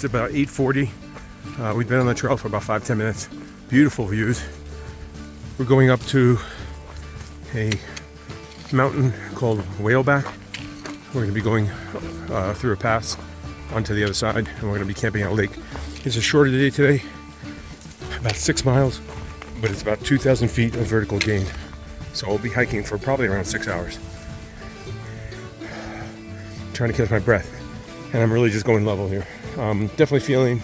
about 8:40. We've been on the trail for about 5-10 minutes. Beautiful views. We're going up to a mountain called Whaleback. We're going to be going through a pass onto the other side, and we're going to be camping on a lake. It's a shorter day today, about 6 miles, but it's about 2,000 feet of vertical gain. So I'll be hiking for probably around 6 hours. Trying to catch my breath, and I'm really just going level here. Definitely feeling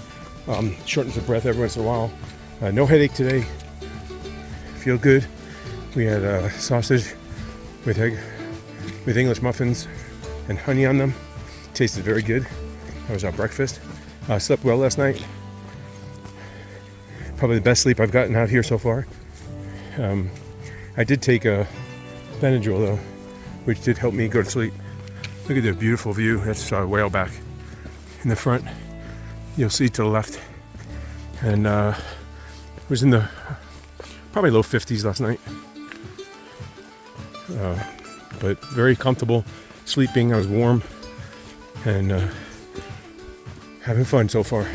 shortness of breath every once in a while. No headache today. Feel good. We had sausage with egg, with English muffins and honey on them. Tasted very good. That was our breakfast. Slept well last night. Probably the best sleep I've gotten out here so far. I did take a Benadryl though, which did help me go to sleep. Look at the beautiful view. That's Whaleback. In the front, you'll see to the left. And it was in the probably low 50s last night. But very comfortable sleeping. I was warm and having fun so far.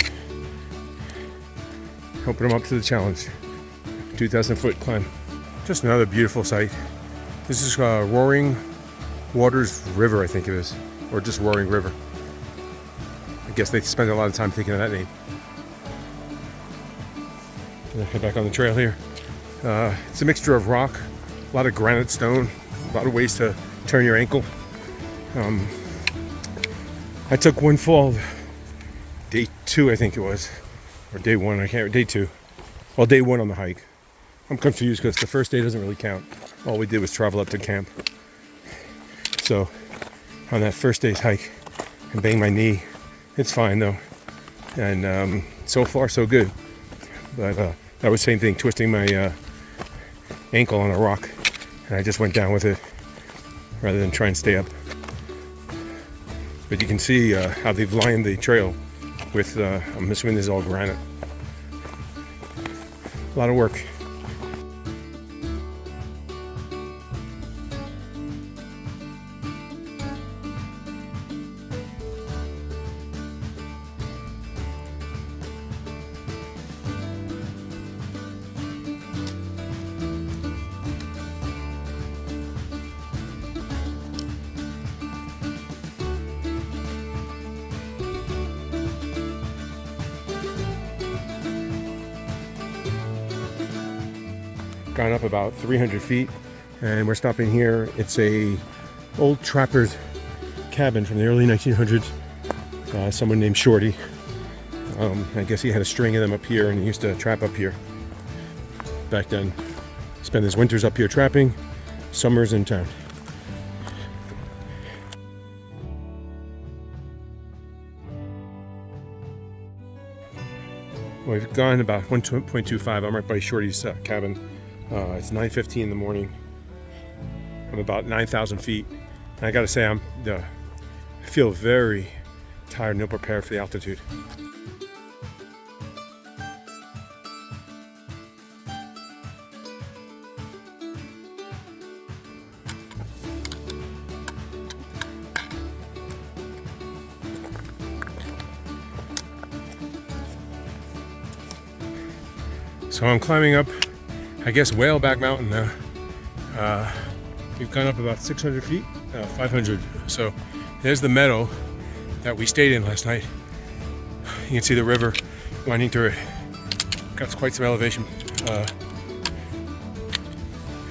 Hoping I'm up to the challenge. 2,000 foot climb. Just another beautiful sight. This is Roaring Waters River, I think it is, or just Roaring River. I guess they spend a lot of time thinking of that name. Gonna head back on the trail here. It's a mixture of rock, a lot of granite stone, a lot of ways to turn your ankle. I took one fall, day 2 I think it was, or day 1, I can't, day 2. Well, day 1 on the hike. I'm confused because the first day doesn't really count. All we did was travel up to camp. So on that first day's hike, I banged my knee. It's fine though, and so far so good. But that was the same thing, twisting my ankle on a rock, and I just went down with it rather than try and stay up. But you can see how they've lined the trail with, I'm assuming this is all granite. A lot of work. Gone up about 300 feet, and we're stopping here. It's a old trapper's cabin from the early 1900s. Someone named Shorty. I guess he had a string of them up here, and he used to trap up here back then. Spend his winters up here trapping, summers in town. We've gone about 1.25. I'm right by Shorty's cabin. It's 9:15 in the morning. I'm about 9,000 feet. And I gotta say, I feel very tired and ill prepared for the altitude. So I'm climbing up, I guess, Whaleback Mountain now. We've gone up about 600 feet, 500. So there's the meadow that we stayed in last night. You can see the river winding through it. Got quite some elevation.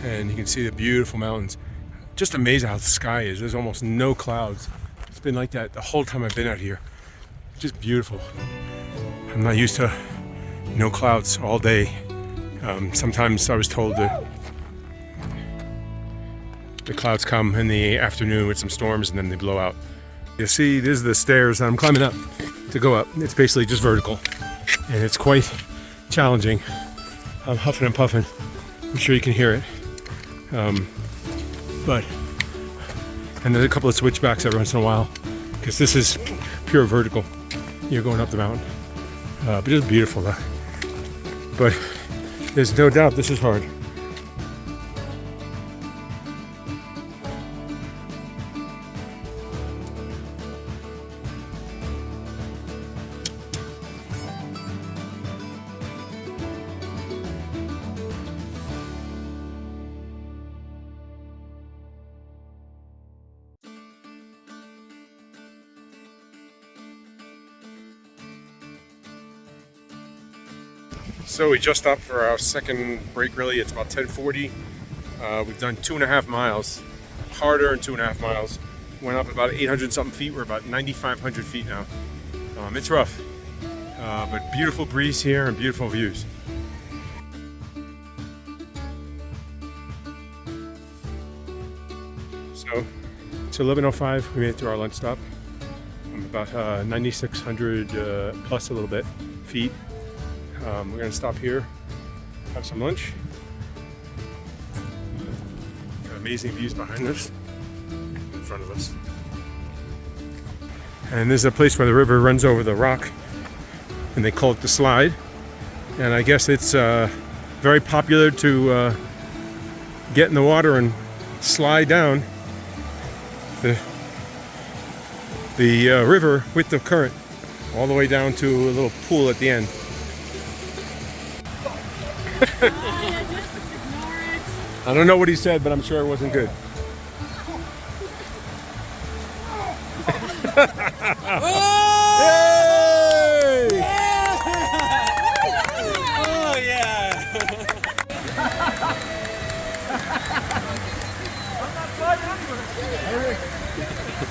And you can see the beautiful mountains. Just amazing how the sky is. There's almost no clouds. It's been like that the whole time I've been out here. Just beautiful. I'm not used to no clouds all day. Sometimes I was told that the clouds come in the afternoon with some storms and then they blow out. You see, this is the stairs I'm climbing up to go up. It's basically just vertical, and it's quite challenging. I'm huffing and puffing. I'm sure you can hear it. And there's a couple of switchbacks every once in a while, because this is pure vertical. You're going up the mountain. But it's beautiful though. But there's no doubt this is hard. So we just stopped for our second break really. It's about 10:40. We've done 2.5 miles, harder than 2.5 miles. Went up about 800 something feet. We're about 9,500 feet now. It's rough, but beautiful breeze here and beautiful views. So it's 11:05. We made it to our lunch stop. I'm about 9,600 plus a little bit feet. We're gonna stop here, have some lunch. Got amazing views behind us, in front of us. And this is a place where the river runs over the rock, and they call it the slide. And I guess it's very popular to get in the water and slide down the river with the current all the way down to a little pool at the end. I don't know what he said, but I'm sure it wasn't good. Yay! Yeah! Oh yeah!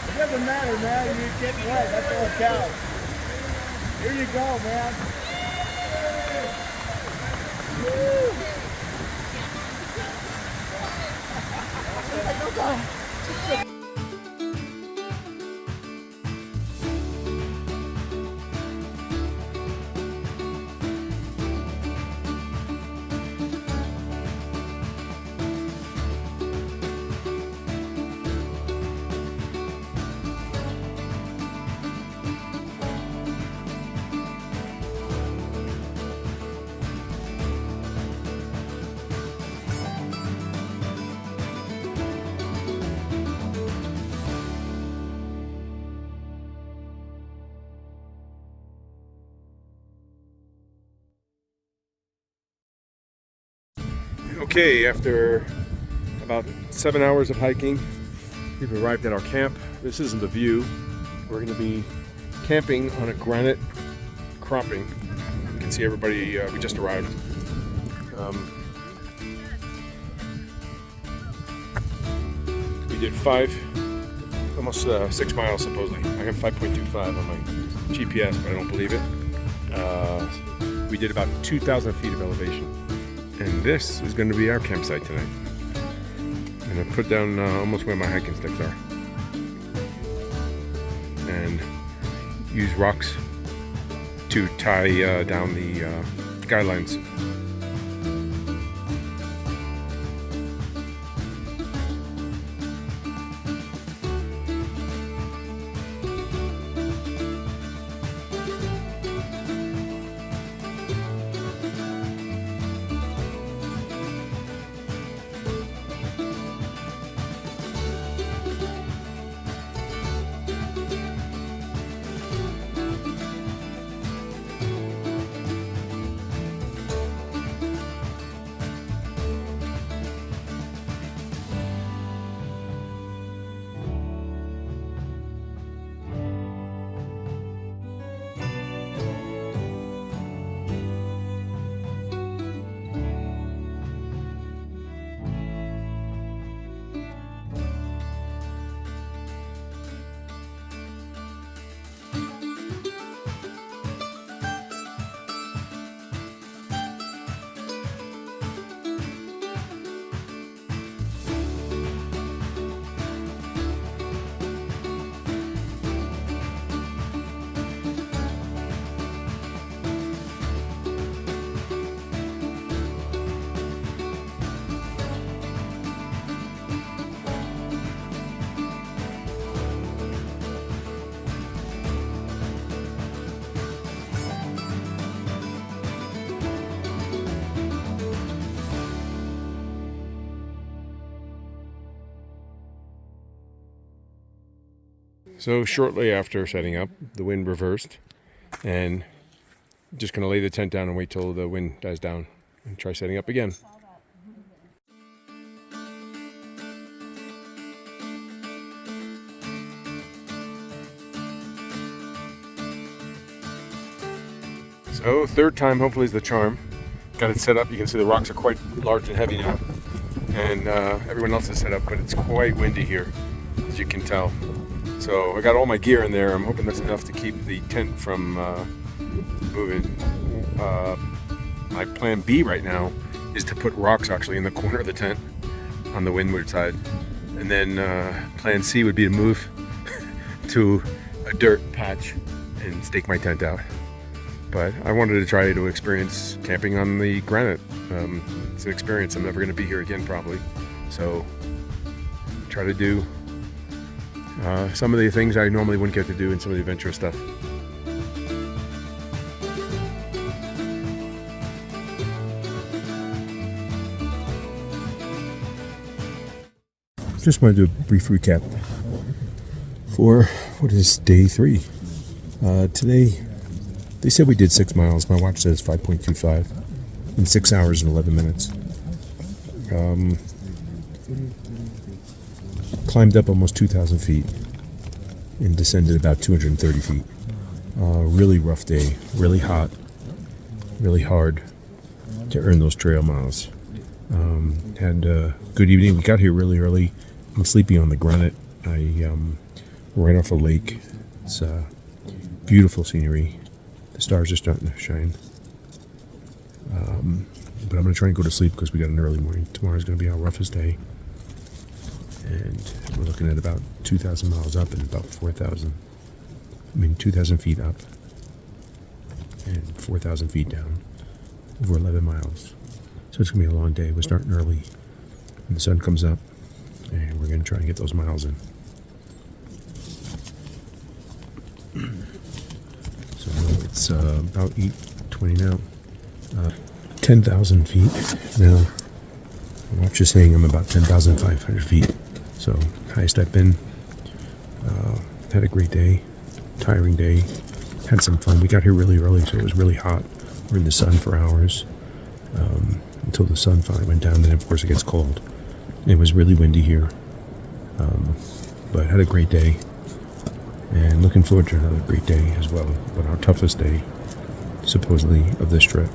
It doesn't matter, man. You're getting wet. That's all that counts. Here you go, man. Okay, after about 7 hours of hiking, we've arrived at our camp. This isn't the view. We're going to be camping on a granite cropping. You can see everybody, we just arrived. We did almost 6 miles supposedly. I got 5.25 on my GPS, but I don't believe it. We did about 2,000 feet of elevation. And this is going to be our campsite tonight. I'm going to put down almost where my hiking sticks are. And use rocks to tie down the guidelines. So shortly after setting up, the wind reversed, and just gonna lay the tent down and wait till the wind dies down and try setting up again. So third time hopefully is the charm. got it set up. You can see the rocks are quite large and heavy now. And everyone else is set up, but it's quite windy here, as you can tell. So I got all my gear in there. I'm hoping that's enough to keep the tent from moving. My plan B right now is to put rocks actually in the corner of the tent on the windward side. And then plan C would be to move to a dirt patch and stake my tent out. But I wanted to try to experience camping on the granite. It's an experience. I'm never going to be here again probably. So try to do some of the things I normally wouldn't get to do and some of the adventurous stuff. Just want to do a brief recap for what is day 3. Today, they said we did 6 miles. My watch says 5.25 in 6 hours and 11 minutes. Climbed up almost 2,000 feet and descended about 230 feet. Really rough day, really hot, really hard to earn those trail miles. Had a good evening. We got here really early. I'm sleeping on the granite. Right off a lake. It's beautiful scenery. The stars are starting to shine. But I'm going to try and go to sleep because we got an early morning. Tomorrow's going to be our roughest day. And we're looking at about 2,000 miles up and about 2,000 feet up and 4,000 feet down, over 11 miles. So it's going to be a long day. We're starting early when the sun comes up, and we're going to try and get those miles in. So it's about 8:20 now. 10,000 feet now. My watch is saying I'm about 10,500 feet. So highest I've been. Had a great day, tiring day. Had some fun. We got here really early, so it was really hot. We're in the sun for hours until the sun finally went down. Then of course it gets cold. It was really windy here, but had a great day. And looking forward to another great day as well. But our toughest day, supposedly, of this trip.